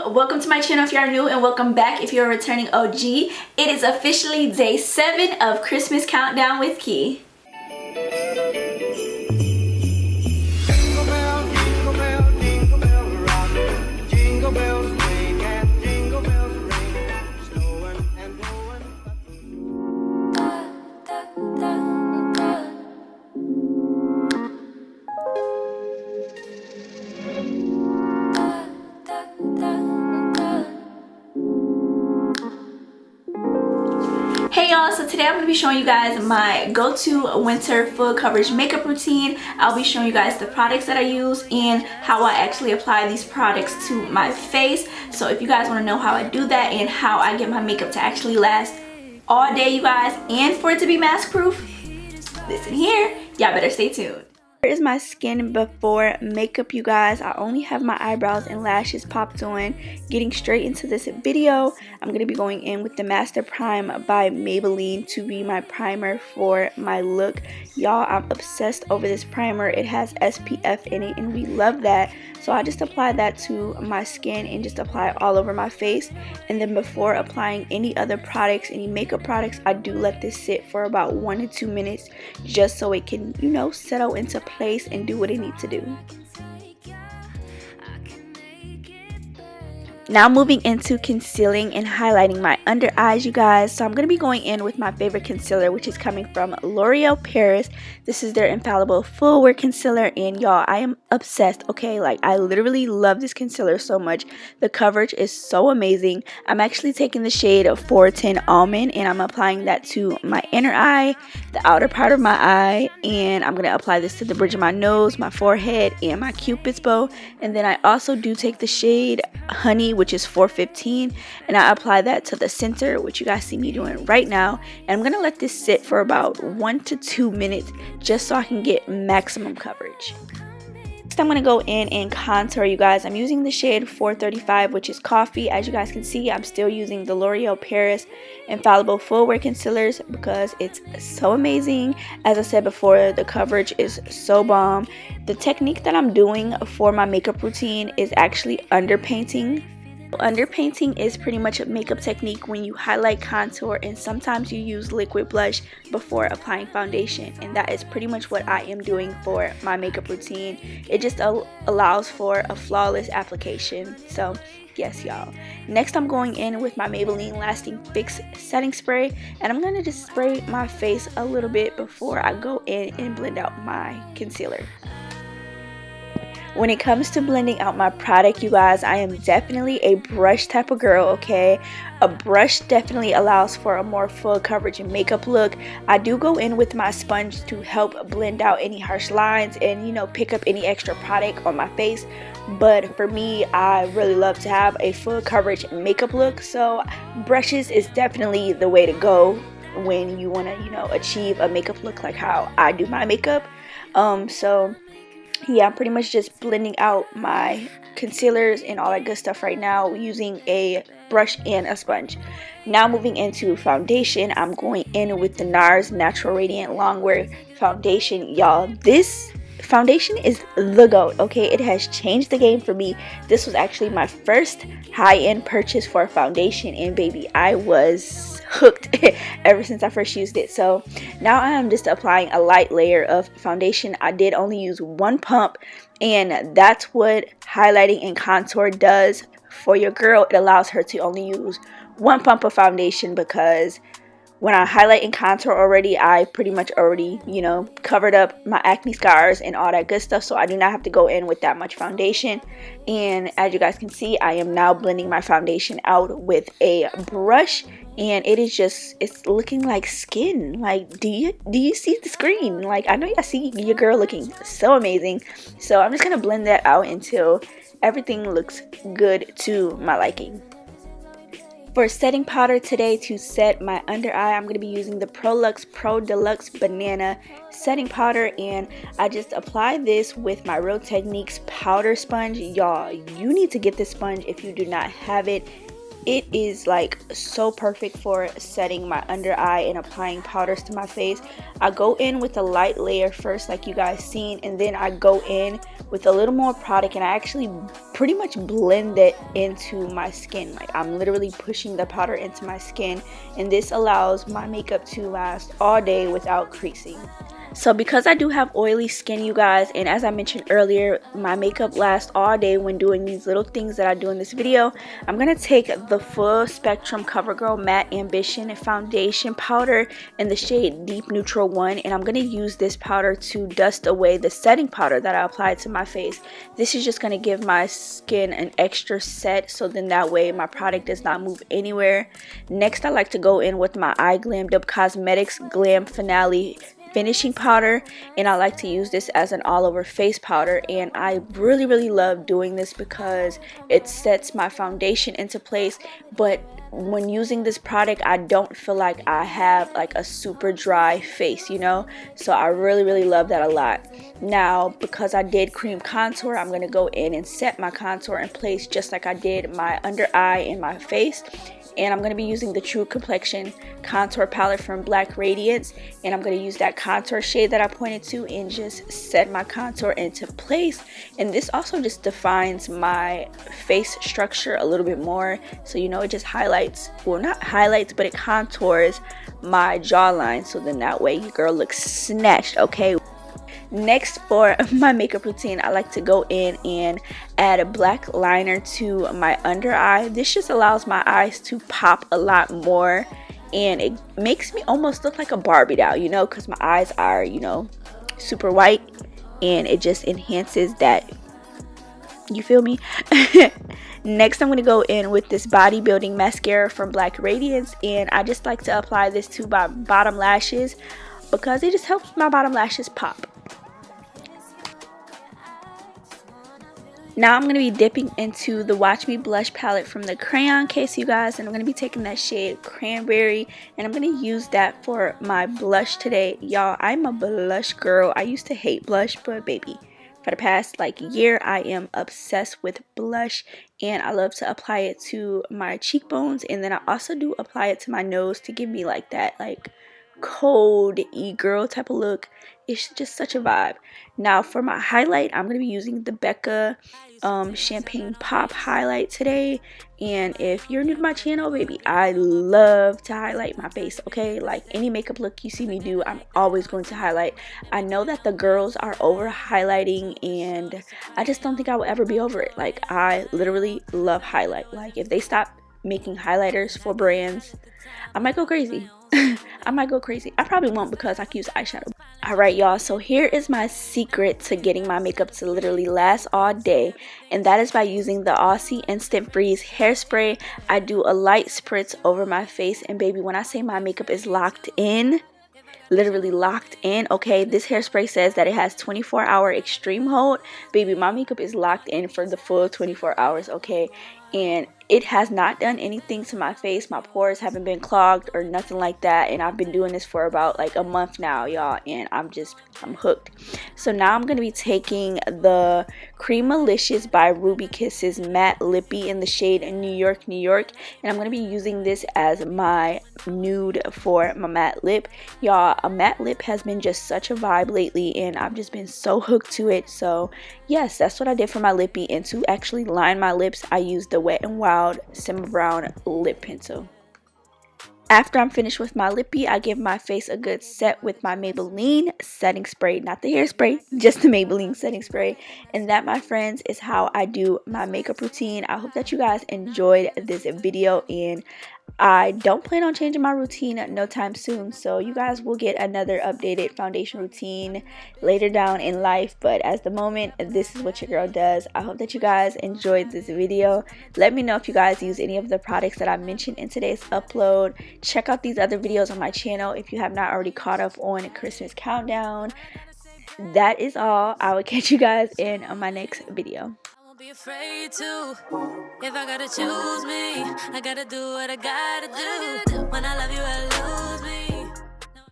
welcome to my channel if you are new, and welcome back if you're a returning OG. It is officially day 7 of Christmas Countdown with Key. Jingle bell, jingle bell, jingle bell rock. Jingle bells ring and jingle bells ring. Snowing and blowing. Hey y'all, so today I'm going to be showing you guys my go-to winter full coverage makeup routine. I'll be showing you guys the products that I use and how I actually apply these products to my face. So if you guys want to know how I do that and how I get my makeup to actually last all day, you guys, and for it to be mask proof, listen here, y'all better stay tuned. Here is my skin before makeup, you guys. I only have my eyebrows and lashes popped on. Getting straight into this video, I'm going to be going in with the Master Prime by Maybelline to be my primer for my look. Y'all, I'm obsessed over this primer. It has SPF in it and we love that. So I just apply that to my skin and just apply it all over my face. And then before applying any other products, any makeup products, I do let this sit for about 1 to 2 minutes just so it can, you know, settle into place and do what it needs to do. Now moving into concealing and highlighting my under eyes, you guys. So I'm going to be going in with my favorite concealer, which is coming from L'Oreal Paris. This is their Infallible Full Wear Concealer, and y'all, I am obsessed, okay? Like, I literally love this concealer so much. The coverage is so amazing. I'm actually taking the shade 410 Almond, and I'm applying that to my inner eye, the outer part of my eye, and I'm going to apply this to the bridge of my nose, my forehead, and my cupid's bow. And then I also do take the shade Honey, which is 415, and I apply that to the center, which you guys see me doing right now. And I'm gonna let this sit for about 1 to 2 minutes just so I can get maximum coverage. Next, I'm gonna go in and contour, you guys. I'm using the shade 435, which is Coffee. As you guys can see, I'm still using the L'Oreal Paris Infallible Full Wear Concealers because it's so amazing. As I said before, the coverage is so bomb. The technique that I'm doing for my makeup routine is actually underpainting. Underpainting is pretty much a makeup technique when you highlight, contour, and sometimes you use liquid blush before applying foundation, and that is pretty much what I am doing for my makeup routine. It just allows for a flawless application. So yes, y'all. Next, I'm going in with my Maybelline Lasting Fix Setting Spray, and I'm going to just spray my face a little bit before I go in and blend out my concealer. When it comes to blending out my product, you guys, I am definitely a brush type of girl, okay? A brush definitely allows for a more full coverage and makeup look. I do go in with my sponge to help blend out any harsh lines and, you know, pick up any extra product on my face. But for me, I really love to have a full coverage makeup look, so brushes is definitely the way to go when you want to, you know, achieve a makeup look like how I do my makeup. So yeah, I'm pretty much just blending out my concealers and all that good stuff right now using a brush and a sponge. Now moving into foundation, I'm going in with the NARS Natural Radiant Longwear Foundation. Y'all, this foundation is the GOAT, okay? It has changed the game for me. This was actually my first high-end purchase for a foundation, and baby, I was hooked ever since I first used it. So now I am just applying a light layer of foundation. I did only use 1 pump, and that's what highlighting and contour does for your girl. It allows her to only use 1 pump of foundation, because when I highlight and contour already, I pretty much already, you know, covered up my acne scars and all that good stuff. So I do not have to go in with that much foundation. And as you guys can see, I am now blending my foundation out with a brush. And it is just, it's looking like skin. Like, do you see the screen? Like, I know y'all see your girl looking so amazing. So I'm just going to blend that out until everything looks good to my liking. For setting powder today to set my under eye, I'm going to be using the Prolux Pro Deluxe Banana Setting Powder, and I just apply this with my Real Techniques powder sponge. Y'all, you need to get this sponge if you do not have it. It is like so perfect for setting my under eye and applying powders to my face. I go in with a light layer first, like you guys seen, and then I go in with a little more product, and I actually pretty much blend it into my skin. Like I'm literally pushing the powder into my skin, and this allows my makeup to last all day without creasing. So because I do have oily skin, you guys, and as I mentioned earlier, my makeup lasts all day when doing these little things that I do in this video, I'm going to take the Full Spectrum CoverGirl Matte Ambition Foundation Powder in the shade Deep Neutral 1, and I'm going to use this powder to dust away the setting powder that I applied to my face. This is just going to give my skin an extra set, so then that way my product does not move anywhere. Next, I like to go in with my Eye Glammed Up Cosmetics Glam Finale finishing powder, and I like to use this as an all over face powder, and I really love doing this because it sets my foundation into place. But when using this product, I don't feel like I have like a super dry face, you know, so I really love that a lot. Now because I did cream contour, I'm going to go in and set my contour in place just like I did my under eye and my face. And I'm going to be using the True Complexion contour palette from Black Radiance, and I'm going to use that contour shade that I pointed to and just set my contour into place. And this also just defines my face structure a little bit more, so you know, it just highlights, well not highlights, but it contours my jawline, so then that way your girl looks snatched. Okay, next for my makeup routine, I like to go in and add a black liner to my under eye. This just allows my eyes to pop a lot more, and it makes me almost look like a Barbie doll, you know, because my eyes are, you know, super white, and it just enhances that, you feel me? Next, I'm going to go in with this bodybuilding mascara from Black Radiance, and I just like to apply this to my bottom lashes because it just helps my bottom lashes pop. Now I'm going to be dipping into the Watch Me Blush palette from the Crayon Case, you guys, and I'm going to be taking that shade Cranberry, and I'm going to use that for my blush today. Y'all, I'm a blush girl. I used to hate blush, but baby, for the past like year, I am obsessed with blush, and I love to apply it to my cheekbones, and then I also do apply it to my nose to give me like that like cold e-girl type of look. It's just such a vibe. Now for my highlight, I'm going to be using the Becca Champagne Pop highlight today. And if you're new to my channel, baby, I love to highlight my face, okay? Like any makeup look you see me do, I'm always going to highlight. I know that the girls are over highlighting, and I just don't think I will ever be over it. Like I literally love highlight. Like if they stop making highlighters for brands, I might go crazy. I might go crazy. I probably won't because I can use eyeshadow. Alright y'all, so here is my secret to getting my makeup to literally last all day, and that is by using the Aussie Instant Freeze hairspray. I do a light spritz over my face, and baby, when I say my makeup is locked in, literally locked in, okay, this hairspray says that it has 24-hour extreme hold. Baby, my makeup is locked in for the full 24 hours, okay? And it has not done anything to my face. My pores haven't been clogged or nothing like that, and I've been doing this for about like a month now, y'all, and I'm hooked. So now I'm going to be taking the Creamalicious by Ruby Kisses Matte Lippy in the shade New York, New York, and I'm going to be using this as my nude for my matte lip. Y'all, a matte lip has been just such a vibe lately, and I've just been so hooked to it. So yes, that's what I did for my lippy, and to actually line my lips, I used the Wet n Wild Simmer Brown lip pencil. After I'm finished with my lippy, I give my face a good set with my Maybelline setting spray. Not the hairspray, just the Maybelline setting spray. And that, my friends, is how I do my makeup routine. I hope that you guys enjoyed this video, and I don't plan on changing my routine no time soon, so you guys will get another updated foundation routine later down in life. But at the moment, this is what your girl does. I hope that you guys enjoyed this video. Let me know if you guys use any of the products that I mentioned in today's upload. Check out these other videos on my channel if you have not already caught up on Christmas Countdown. That is all. I will catch you guys in on my next video. Be afraid to. If I gotta choose me, I gotta do what I gotta do. When I love you, I lose me.